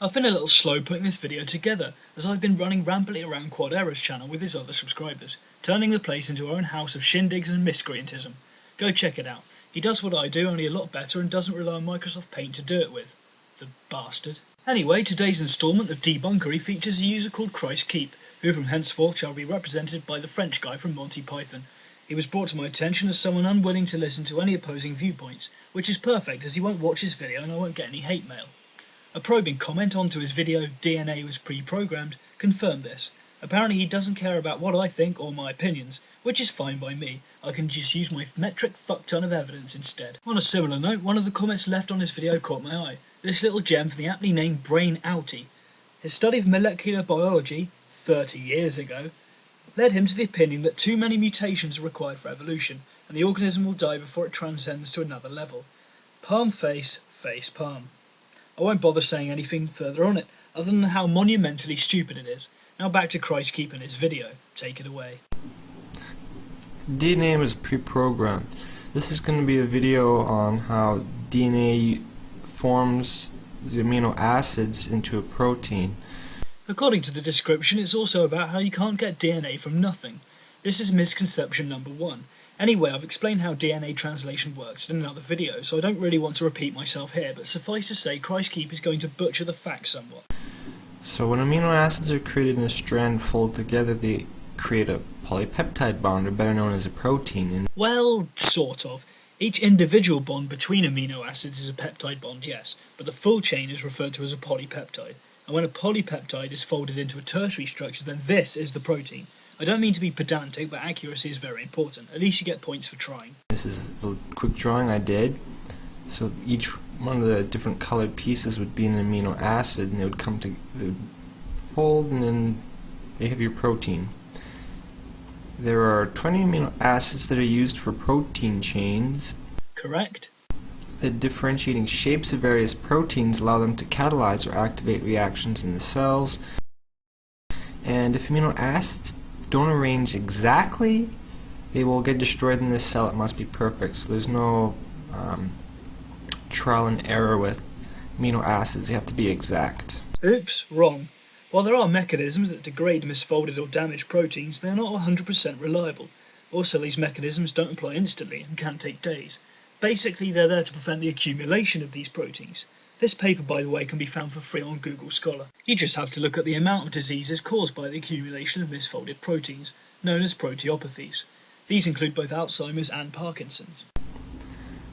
I've been a little slow putting this video together, as I've been running rampantly around Quad Error's channel with his other subscribers, turning the place into our own house of shindigs and miscreantism. Go check it out. He does what I do, only a lot better, and doesn't rely on Microsoft Paint to do it with. The bastard. Anyway, today's instalment of Debunkery features a user called Christkeep, who from henceforth shall be represented by the French guy from Monty Python. He was brought to my attention as someone unwilling to listen to any opposing viewpoints, which is perfect as he won't watch his video and I won't get any hate mail. A probing comment onto his video "DNA was pre-programmed" confirmed this. Apparently he doesn't care about what I think or my opinions, which is fine by me. I can just use my metric fuckton of evidence instead. On a similar note, one of the comments left on his video caught my eye. This little gem from the aptly named Brain Outie. His study of molecular biology, 30 years ago, led him to the opinion that too many mutations are required for evolution, and the organism will die before it transcends to another level. Palm face, face palm. I won't bother saying anything further on it, other than how monumentally stupid it is. Now back to Chrstkeep and his video. Take it away. DNA was pre-programmed. This is going to be a video on how DNA forms the amino acids into a protein. According to the description, it's also about how you can't get DNA from nothing. This is misconception number 1. Anyway, I've explained how DNA translation works in another video, so I don't really want to repeat myself here, but suffice to say, Chrstkeep is going to butcher the facts somewhat. So when amino acids are created in a strand folded together, they create a polypeptide bond, or better known as a protein. Well, sort of. Each individual bond between amino acids is a peptide bond, yes, but the full chain is referred to as a polypeptide. And when a polypeptide is folded into a tertiary structure, then this is the protein. I don't mean to be pedantic, but accuracy is very important. At least you get points for trying. This is a quick drawing I did. So each one of the different colored pieces would be an amino acid, and they would they would fold, and then you have your protein. There are 20 amino acids that are used for protein chains. Correct. The differentiating shapes of various proteins allow them to catalyze or activate reactions in the cells. And if amino acids don't arrange exactly, they will get destroyed in this cell. It must be perfect. So there's no trial and error with amino acids. They have to be exact. Oops, wrong. While there are mechanisms that degrade misfolded or damaged proteins, they are not 100% reliable. Also, these mechanisms don't apply instantly and can take days. Basically, they're there to prevent the accumulation of these proteins. This paper, by the way, can be found for free on Google Scholar. You just have to look at the amount of diseases caused by the accumulation of misfolded proteins, known as proteopathies. These include both Alzheimer's and Parkinson's.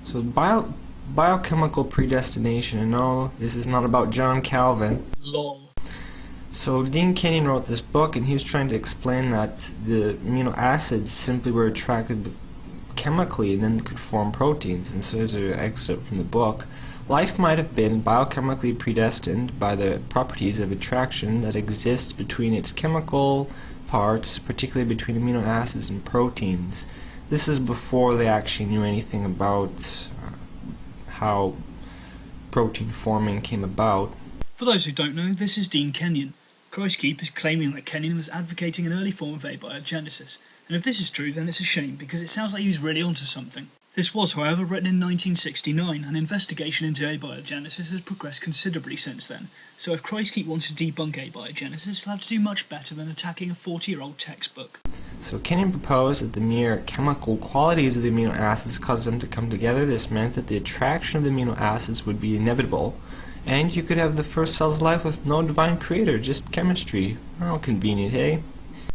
So biochemical predestination, and no, this is not about John Calvin. LOL. So Dean Kenyon wrote this book, and he was trying to explain that the amino acids simply were attracted chemically and then could form proteins. And so here's an excerpt from the book. Life might have been biochemically predestined by the properties of attraction that exist between its chemical parts, particularly between amino acids and proteins. This is before they actually knew anything about how protein forming came about. For those who don't know, this is Dean Kenyon. Chrstkeep is claiming that Kenyon was advocating an early form of abiogenesis, and if this is true, then it's a shame, because it sounds like he was really onto something. This was, however, written in 1969, and investigation into abiogenesis has progressed considerably since then, so if Chrstkeep wants to debunk abiogenesis, he'll have to do much better than attacking a 40-year-old textbook. So Kenyon proposed that the mere chemical qualities of the amino acids caused them to come together. This meant that the attraction of the amino acids would be inevitable, and you could have the first cell's life with no divine creator, just chemistry. How convenient, eh?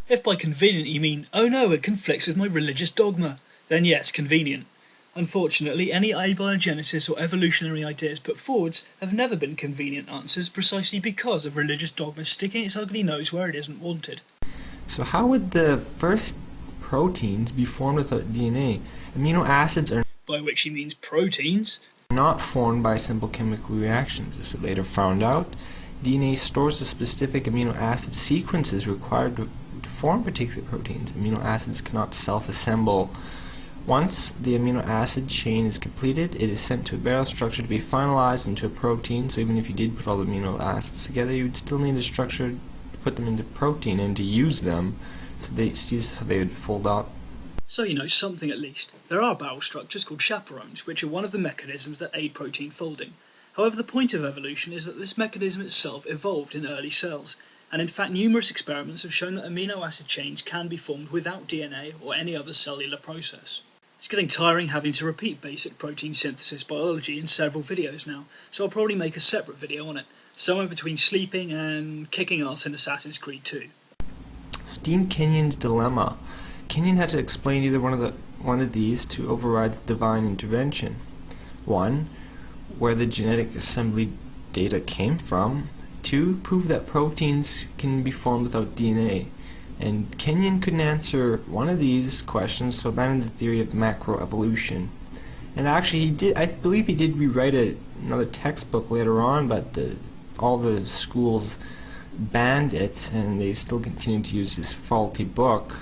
If by convenient you mean, oh no, it conflicts with my religious dogma, then yes, convenient. Unfortunately, any abiogenesis or evolutionary ideas put forwards have never been convenient answers precisely because of religious dogma sticking its ugly nose where it isn't wanted. So how would the first proteins be formed without DNA? Amino acids are, by which he means proteins, not formed by simple chemical reactions. As it later found out, DNA stores the specific amino acid sequences required to form particular proteins. Amino acids cannot self-assemble. Once the amino acid chain is completed, it is sent to a barrel structure to be finalized into a protein. So even if you did put all the amino acids together, you would still need a structure to put them into protein and to use them. So they would fold out. So you know something at least. There are barrel structures called chaperones, which are one of the mechanisms that aid protein folding. However, the point of evolution is that this mechanism itself evolved in early cells, and in fact numerous experiments have shown that amino acid chains can be formed without DNA or any other cellular process. It's getting tiring having to repeat basic protein synthesis biology in several videos now, so I'll probably make a separate video on it, somewhere between sleeping and kicking ass in Assassin's Creed 2. So Dean Kenyon's dilemma. Kenyon had to explain either one of these to override divine intervention. 1. Where the genetic assembly data came from. 2. Prove that proteins can be formed without DNA. And Kenyon couldn't answer one of these questions, so abandoned the theory of macroevolution. And actually, I believe he did rewrite another textbook later on, but all the schools banned it, and they still continue to use this faulty book.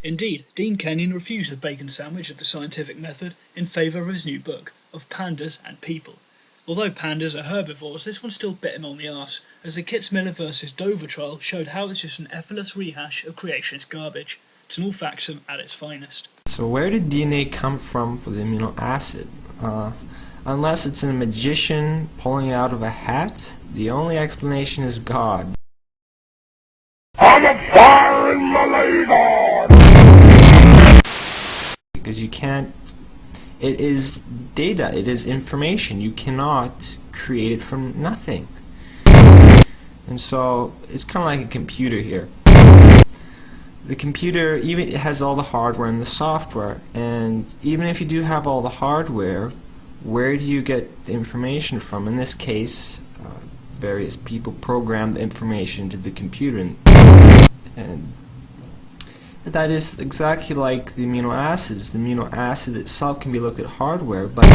Indeed, Dean Kenyon refused the bacon sandwich of the scientific method in favour of his new book, of Pandas and People. Although pandas are herbivores, this one still bit him on the arse, as the Kitzmiller vs Dover trial showed how it's just an effortless rehash of creationist garbage. It's an olfaxum at its finest. So where did DNA come from for the amino acid? Unless it's a magician pulling it out of a hat, the only explanation is God. I'm a fire in my God! Because you can't. It is data, it is information. You cannot create it from nothing. And so it's kind of like a computer here. The computer, even it has all the hardware and the software, and even if you do have all the hardware, where do you get the information from? In this case, various people program the information to the computer, and that is exactly like the amino acids. The amino acid itself can be looked at hardware, but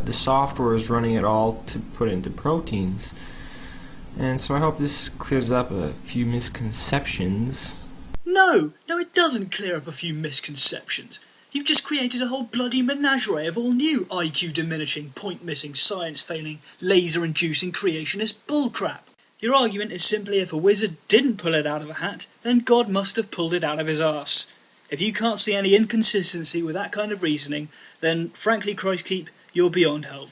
the software is running it all to put into proteins. And so I hope this clears up a few misconceptions. No, it doesn't clear up a few misconceptions. You've just created a whole bloody menagerie of all new IQ-diminishing, point-missing, science-failing, laser-inducing creationist bullcrap. Your argument is simply if a wizard didn't pull it out of a hat, then God must have pulled it out of his arse. If you can't see any inconsistency with that kind of reasoning, then frankly, Chrstkeep, you're beyond help.